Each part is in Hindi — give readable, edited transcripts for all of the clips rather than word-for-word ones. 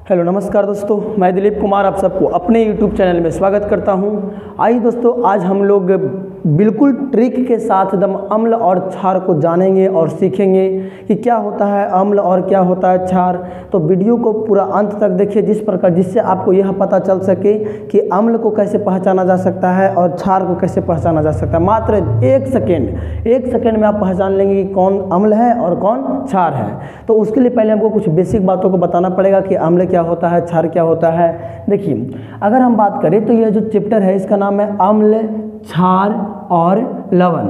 हेलो नमस्कार दोस्तों, मैं दिलीप कुमार आप सबको अपने YouTube चैनल में स्वागत करता हूं। आइए दोस्तों, आज हम लोग बिल्कुल ट्रिक के साथ एकदम अम्ल और क्षार को जानेंगे और सीखेंगे कि क्या होता है अम्ल और क्या होता है क्षार। तो वीडियो को पूरा अंत तक देखिए जिससे आपको यह पता चल सके कि अम्ल को कैसे पहचाना जा सकता है और क्षार को कैसे पहचाना जा सकता है। मात्र एक सेकेंड में आप पहचान लेंगे कि कौन अम्ल है और कौन क्षार है। तो उसके लिए पहले हमको कुछ बेसिक बातों को बताना पड़ेगा कि अम्ल क्या होता है, क्षार क्या होता है। देखिए, अगर हम बात करें तो यह जो चैप्टर है इसका नाम है अम्ल, क्षार और लवण।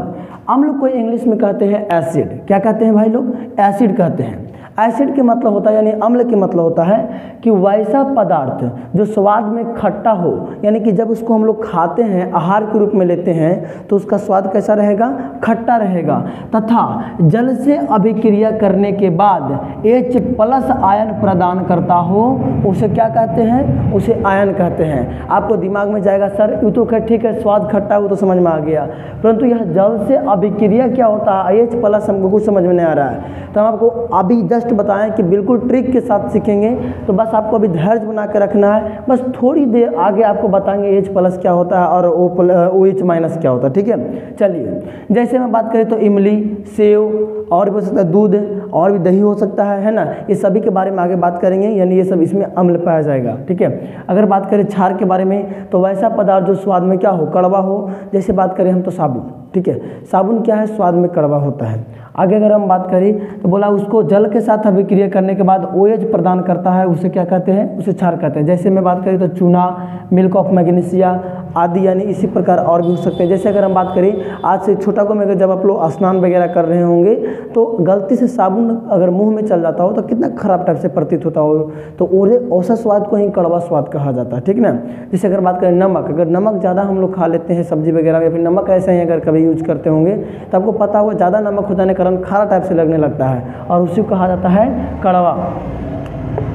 अम्ल को इंग्लिश में कहते हैं एसिड। क्या कहते हैं भाई लोग? एसिड कहते हैं। एसिड के मतलब होता है यानी अम्ल के मतलब होता है कि वैसा पदार्थ जो स्वाद में खट्टा हो, यानी कि जब उसको हम लोग खाते हैं, आहार के रूप में लेते हैं तो उसका स्वाद कैसा रहेगा? खट्टा रहेगा, तथा जल से अभिक्रिया करने के बाद H+ आयन प्रदान करता हो, उसे क्या कहते हैं? उसे आयन कहते हैं। आपको दिमाग में जाएगा सर ये तो ठीक है, स्वाद खट्टा हो तो समझ में आ गया, परंतु यह जल से अभिक्रिया क्या होता है H+ हमको कुछ समझ में नहीं आ रहा है। तो हम आपको अभी जस्ट बताएं कि बिल्कुल ट्रिक के साथ सीखेंगे, तो बस आपको अभी धैर्य बना के रखना है। बस थोड़ी देर आगे आपको बताएंगे H+ क्या होता है और OH- क्या होता है। ठीक है, चलिए जैसे मैं बात करें तो इमली, सेव और भी हो सकता है दूध और भी दही हो सकता है ना, ये सभी के बारे में आगे बात करेंगे, यानी ये सब इसमें अम्ल पाया जाएगा। ठीक है, अगर बात करें क्षार के बारे में तो वैसा पदार्थ जो स्वाद में क्या हो? कड़वा हो। जैसे बात करें हम तो साबुन। ठीक है, साबुन क्या है? स्वाद में कड़वा होता है। आगे अगर हम बात करें तो बोला उसको जल के साथ अभिक्रिया करने के बाद OH प्रदान करता है, उसे क्या कहते हैं? उसे क्षार कहते हैं। जैसे मैं बात करें तो चूना, मिल्क ऑफ मैग्नीशिया आदि, यानी इसी प्रकार और भी हो सकते हैं। जैसे अगर हम बात करें आज से छोटा को में जब आप लोग स्नान वगैरह कर रहे होंगे तो गलती से साबुन अगर मुंह में चल जाता हो तो कितना खराब टाइप से प्रतीत होता हो, तो औसत स्वाद को ही कड़वा स्वाद कहा जाता है। ठीक ना। जैसे अगर बात करें नमक, अगर नमक ज़्यादा हम लोग खा लेते हैं सब्जी वगैरह में, या फिर नमक ऐसे ही अगर कभी यूज करते होंगे तो आपको पता होगा ज़्यादा नमक हो जाने के कारण खारा टाइप से लगने लगता है और उसी को कहा जाता है कड़वा।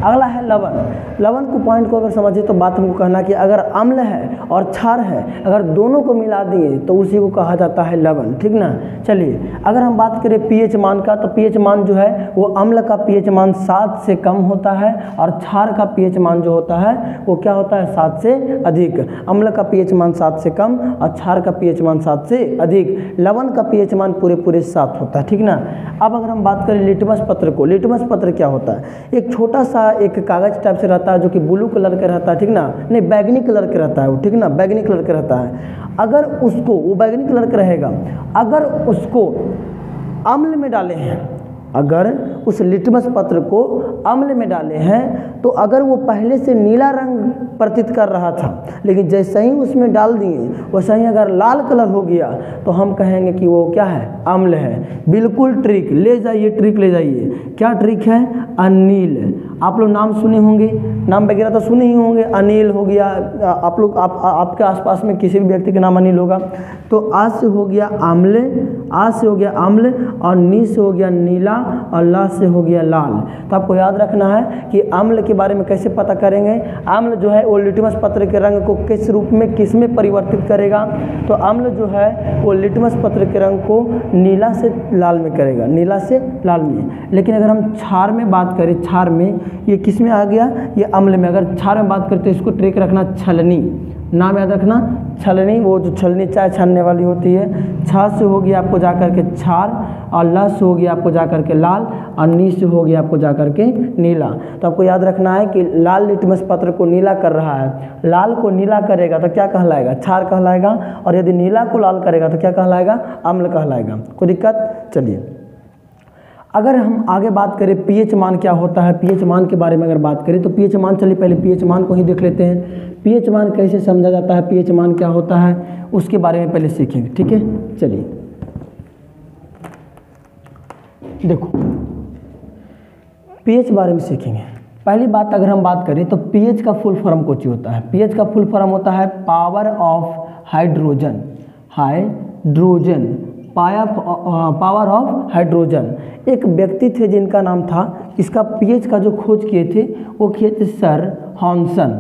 अगला है लवण। लवण को पॉइंट को अगर समझे तो बात हमको कहना कि अगर अम्ल है और क्षार है, अगर दोनों को मिला दिए तो उसी को कहा जाता है लवण। ठीक ना। चलिए अगर हम बात करें pH मान का, तो pH मान जो है वो अम्ल का pH मान 7 से कम होता है और क्षार का pH मान जो होता है वो क्या होता है? 7 से अधिक। अम्ल का pH मान 7 से कम और क्षार का pH मान 7 से अधिक। लवण का pH मान पूरे 7 होता है। ठीक ना। अब अगर हम बात करें लिटमस पत्र को, लिटमस पत्र क्या होता है? एक छोटा सा एक कागज टाइप से रहता है जो कि ब्लू कलर का रहता है। ठीक ना, नहीं बैगनी कलर का रहता है वो। ठीक ना, बैगनी कलर का रहता है। अगर उसको, वो बैगनी कलर का रहेगा, अगर उसको अम्ल में डाले हैं, अगर उस लिटमस पत्र को अम्ल में डाले हैं तो अगर वो पहले से नीला रंग प्रतीत कर रहा था, लेकिन जैसे ही उसमें डाल दिए वैसे ही अगर लाल कलर हो गया तो हम कहेंगे कि वो क्या है? अम्ल है। बिल्कुल ट्रिक ले जाइए, ट्रिक ले जाइए। क्या ट्रिक है? अनिल। आप लोग नाम सुने होंगे, नाम वगैरह तो सुने ही होंगे। अनिल हो गया, आप लोग आपके आसपास में किसी भी व्यक्ति का नाम अनिल होगा। तो आ से हो गया आम्ल, आ से हो गया अम्ल, और नी से हो गया नीला, और ला से हो गया लाल। तो आपको याद रखना है कि अम्ल के बारे में कैसे पता करेंगे। अम्ल जो है वो लिटमस पत्र के रंग को किस रूप में, किस में परिवर्तित करेगा? तो अम्ल जो है वो लिटमस पत्र के रंग को नीला से लाल में करेगा, नीला से लाल में। लेकिन अगर हम क्षार में बात करें, क्षार में ये किस में आ गया? ये अम्ल में। अगर क्षार में बात करते हैं इसको ट्रिक रखना छलनी, नाम याद रखना छलनी। वो जो छलनी चाय छानने वाली होती है। छा से होगी आपको जा कर के क्षार, और ला से होगी आपको जा कर के लाल, और नी से होगी आपको जा कर के नीला। तो आपको याद रखना है कि लाल लिटमस पत्र को नीला कर रहा है, लाल को नीला करेगा तो क्या कहलाएगा? क्षार कहलाएगा, और यदि नीला को लाल करेगा तो क्या कहलाएगा? अम्ल कहलाएगा। कोई दिक्कत? चलिए अगर हम आगे बात करें pH मान क्या होता है, pH मान के बारे में अगर बात करें तो pH मान, चलिए पहले pH मान को ही देख लेते हैं। pH मान कैसे समझा जाता है, pH मान क्या होता है उसके बारे में पहले सीखेंगे। ठीक है, चलिए देखो pH बारे में सीखेंगे। पहली बात अगर हम बात करें तो pH का फुल फॉर्म कुछ होता है। pH का फुल फॉर्म होता है power of hydrogen, hydrogen, power of hydrogen. एक व्यक्ति थे जिनका नाम था, इसका pH का जो खोज किए थे वो किए थे सर हॉन्सन।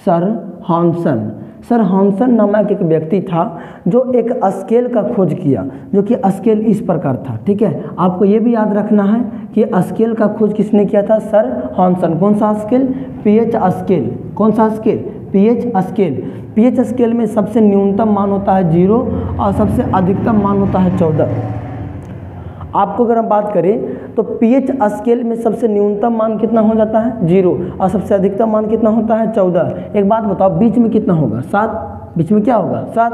सर हॉन्सन नामक एक व्यक्ति था जो एक स्केल का खोज किया, जो कि स्केल इस प्रकार था। ठीक है, आपको ये भी याद रखना है कि स्केल का खोज किसने किया था? सर हॉन्सन। कौन सा स्केल? PH scale. कौन सा scale? PH scale. PH scale में सबसे न्यूनतम मान होता है 0 और सबसे अधिकतम मान होता है 14। आपको अगर हम बात करें तो पीएच स्केल में सबसे न्यूनतम मान कितना हो जाता है? 0 और सबसे अधिकतम मान कितना होता है? 14। एक बात बताओ, बीच में कितना होगा? 7। बीच में क्या होगा? 7।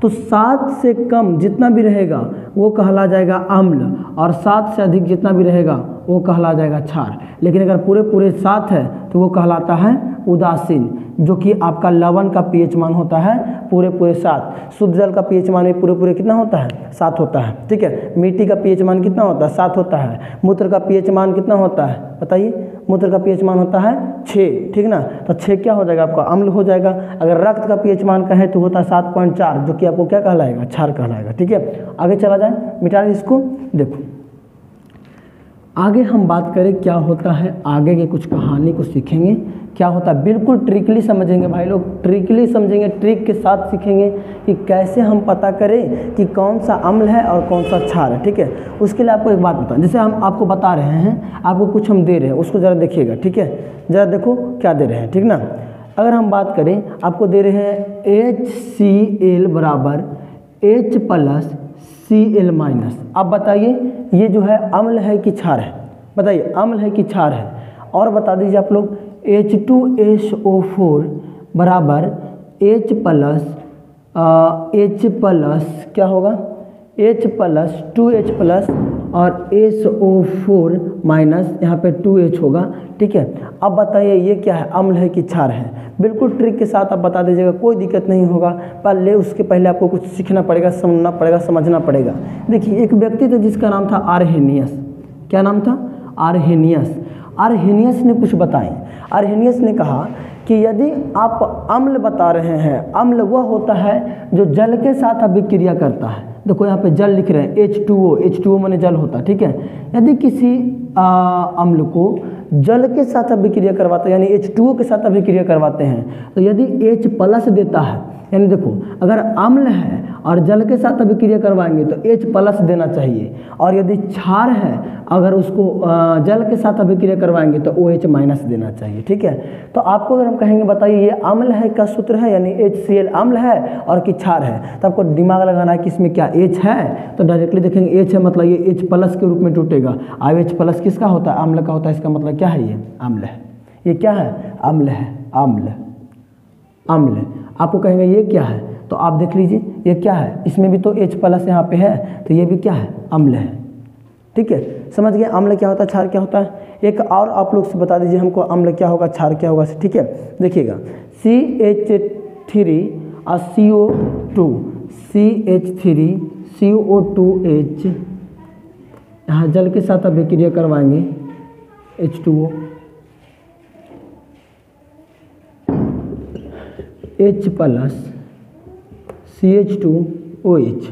तो 7 से कम जितना भी रहेगा वो कहला जाएगा अम्ल, और 7 से अधिक जितना भी रहेगा वो कहला जाएगा क्षार। लेकिन अगर पूरे पूरे 7 है तो वो कहलाता है उदासीन, जो कि आपका लवण का पीएच मान होता है पूरे पूरे 7। शुद्ध जल का पीएच मान भी पूरे पूरे कितना होता है? 7 होता है। ठीक है। मिट्टी का पीएच मान कितना होता है? 7 होता है। मूत्र का पीएच मान कितना होता है बताइए? मूत्र का पीएच मान होता है 6। ठीक ना। तो 6 क्या हो जाएगा? आपका अम्ल हो जाएगा। अगर रक्त का पीएच मान कहें तो होता है 7.4, जो कि आपको क्या कहलाएगा? क्षार कहलाएगा। ठीक है। आगे चला जाए, मिटा दें इसको। देखो आगे हम बात करें क्या होता है, आगे के कुछ कहानी को सीखेंगे क्या होता है। बिल्कुल ट्रिकली समझेंगे भाई लोग, ट्रिकली समझेंगे, ट्रिक के साथ सीखेंगे कि कैसे हम पता करें कि कौन सा अम्ल है और कौन सा क्षार है। ठीक है। उसके लिए आपको एक बात बताएं, जैसे हम आपको बता रहे हैं, आपको कुछ हम दे रहे हैं, उसको ज़रा देखिएगा। ठीक है। ज़रा देखो क्या दे रहे हैं। ठीक ना। अगर हम बात करें, आपको दे रहे हैं HCl बराबर H+Cl-। अब बताइए ये जो है अम्ल है कि क्षार है? बताइए अम्ल है कि क्षार है? और बता दीजिए आप लोग, H2SO4 बराबर H प्लस क्या होगा? H प्लस 2H+ और SO4 माइनस यहाँ पे 2H होगा। ठीक है। अब बताइए ये क्या है? अम्ल है कि क्षार है? बिल्कुल ट्रिक के साथ आप बता दीजिएगा, कोई दिक्कत नहीं होगा। पहले उसके पहले आपको कुछ सीखना पड़ेगा, समझना पड़ेगा, समझना पड़ेगा। देखिए एक व्यक्ति था जिसका नाम था आर्हेनियस। क्या नाम था? आर्हेनियस। आर्हेनियस ने कुछ बताएं। आर्हेनियस ने कहा कि यदि आप अम्ल बता रहे हैं, अम्ल वह होता है जो जल के साथ अभिक्रिया करता है। देखो यहाँ पे जल लिख रहे हैं H2O, H2O माने जल होता है। ठीक है। यदि किसी अम्ल को जल के साथ अभिक्रिया करवाते हैं, यानी H2O के साथ अभिक्रिया करवाते हैं, तो यदि H+ देता है, यानी देखो अगर अम्ल है और जल के साथ अभिक्रिया करवाएंगे तो H+ देना चाहिए, और यदि क्षार है अगर उसको जल के साथ अभिक्रिया करवाएंगे तो OH- देना चाहिए। ठीक है। तो आपको अगर हम कहेंगे बताइए ये अम्ल है का सूत्र है, यानी HCl अम्ल है और कि क्षार है, तो आपको दिमाग लगाना है कि इसमें क्या H है, तो डायरेक्टली देखेंगे H है मतलब ये H+ के रूप में टूटेगा। अब H+ किसका होता है? अम्ल का होता है। इसका मतलब क्या है? ये अम्ल है। ये क्या है? अम्ल है। अम्ल अम्ल। आपको कहेंगे ये क्या है, तो आप देख लीजिए ये क्या है, इसमें भी तो H+ यहाँ पे है, तो ये भी क्या है? अम्ल है। ठीक है। समझ गए अम्ल क्या होता है, क्षार क्या होता है? एक और आप लोग से बता दीजिए हमको, अम्ल क्या होगा, क्षार क्या होगा। ठीक है। देखिएगा CH3 और CO2, CH3 CO2H, यहाँ जल के साथ अभिक्रिया करवाएंगे H2O, H+ CH2OH।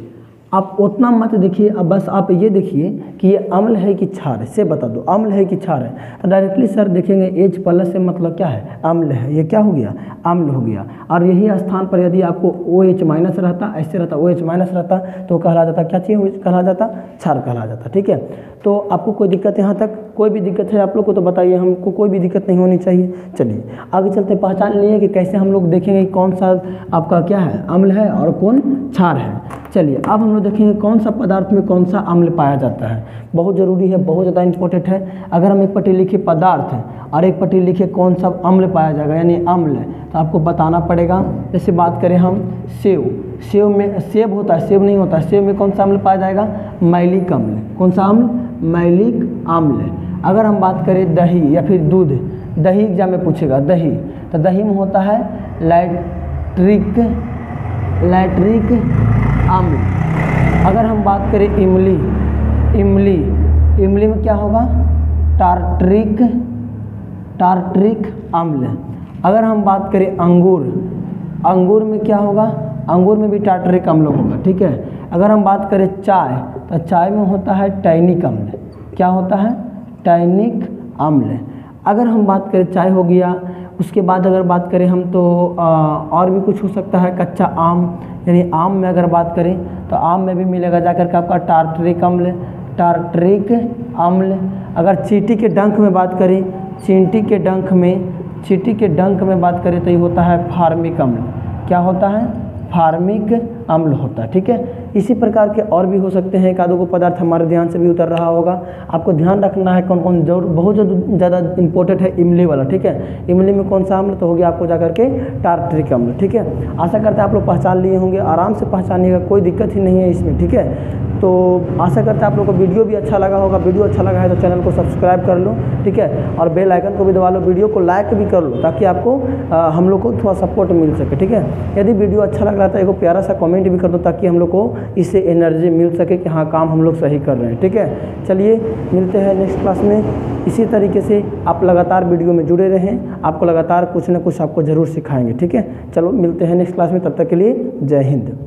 आप उतना मत देखिए, अब बस आप ये देखिए कि ये अम्ल है कि क्षार है, से बता दो अम्ल है कि क्षार है। तो डायरेक्टली सर देखेंगे H+ से मतलब क्या है? अम्ल है। ये क्या हो गया? अम्ल हो गया। और यही स्थान पर यदि आपको OH- रहता, ऐसे रहता, OH- रहता, तो कहला जाता क्या चाहिए? कहला जाता क्षार कहला जाता। ठीक है। तो आपको कोई दिक्कत यहाँ तक? कोई भी दिक्कत है आप लोग को तो बताइए, हमको कोई भी दिक्कत नहीं होनी चाहिए। चलिए आगे चलते, पहचान लिए कि कैसे हम लोग देखेंगे कौन सा आपका क्या है? अम्ल है और कौन क्षार है। चलिए अब हम लोग देखेंगे कौन सा पदार्थ में कौन सा अम्ल पाया जाता है। बहुत ज़रूरी है, बहुत ज़्यादा इंपॉर्टेंट है। अगर हम एक पट्टी लिखे पदार्थ है और एक पट्टी लिखे कौन सा अम्ल पाया जाएगा, यानी अम्ल है, तो आपको बताना पड़ेगा। जैसे बात करें हम सेव, सेव में सेब होता है, सेब नहीं होता है। सेब में कौन सा अम्ल पाया जाएगा? मैलिक अम्ल। कौन सा अम्ल? मैलिक अम्ल। अगर हम बात करें दही या फिर दूध, दही एग्जाम में पूछेगा दही, तो दही में होता है लैक्टिक अम्ल। अगर हम बात करें इमली, इमली में क्या होगा? टार्ट्रिक अम्ल। अगर हम बात करें अंगूर में क्या होगा? अंगूर में भी टार्ट्रिक अम्ल होगा। ठीक है। अगर हम बात करें चाय, तो चाय में होता है टैनिक अम्ल। क्या होता है? टैनिक अम्ल। अगर हम बात करें चाय हो गया, उसके बाद अगर बात करें हम तो और भी कुछ हो सकता है। कच्चा आम, यानी आम में अगर बात करें तो आम में भी मिलेगा जाकर के आपका टार्ट्रिक अम्ल। टार्टरिक अम्ल। अगर चींटी के डंक में बात करें, चींटी के डंक में बात करें तो ये होता है फार्मिक अम्ल। क्या होता है? फार्मिक अम्ल होता है। ठीक है, इसी प्रकार के और भी हो सकते हैं एक आधो को पदार्थ, हमारे ध्यान से भी उतर रहा होगा। आपको ध्यान रखना है कौन कौन जरूर बहुत ज़्यादा इंपॉर्टेंट है इमली वाला। ठीक है, इमली में कौन सा अम्ल तो हो गया आपको जाकर के टार्टरिक अम्ल। ठीक है, आशा करते हैं आप लोग पहचान लिए होंगे, आराम से पहचानिएगा, कोई दिक्कत ही नहीं है इसमें। ठीक है, तो आशा करते हैं आप लोग को वीडियो भी अच्छा लगा होगा। वीडियो अच्छा लगा है तो चैनल को सब्सक्राइब कर लो। ठीक है, और बेल आइकन को भी दबा लो, वीडियो को लाइक भी कर लो ताकि आपको हम लोग को थोड़ा सपोर्ट मिल सके। ठीक है, यदि वीडियो अच्छा लग रहा है तो एक प्यारा सा कमेंट भी कर दो ताकि हम लोग को इससे एनर्जी मिल सके कि हाँ काम हम लोग सही कर रहे हैं। ठीक है, चलिए मिलते हैं नेक्स्ट क्लास में। इसी तरीके से आप लगातार वीडियो में जुड़े रहें, आपको लगातार कुछ ना कुछ आपको ज़रूर सिखाएंगे। ठीक है, चलो मिलते हैं नेक्स्ट क्लास में, तब तक के लिए जय हिंद।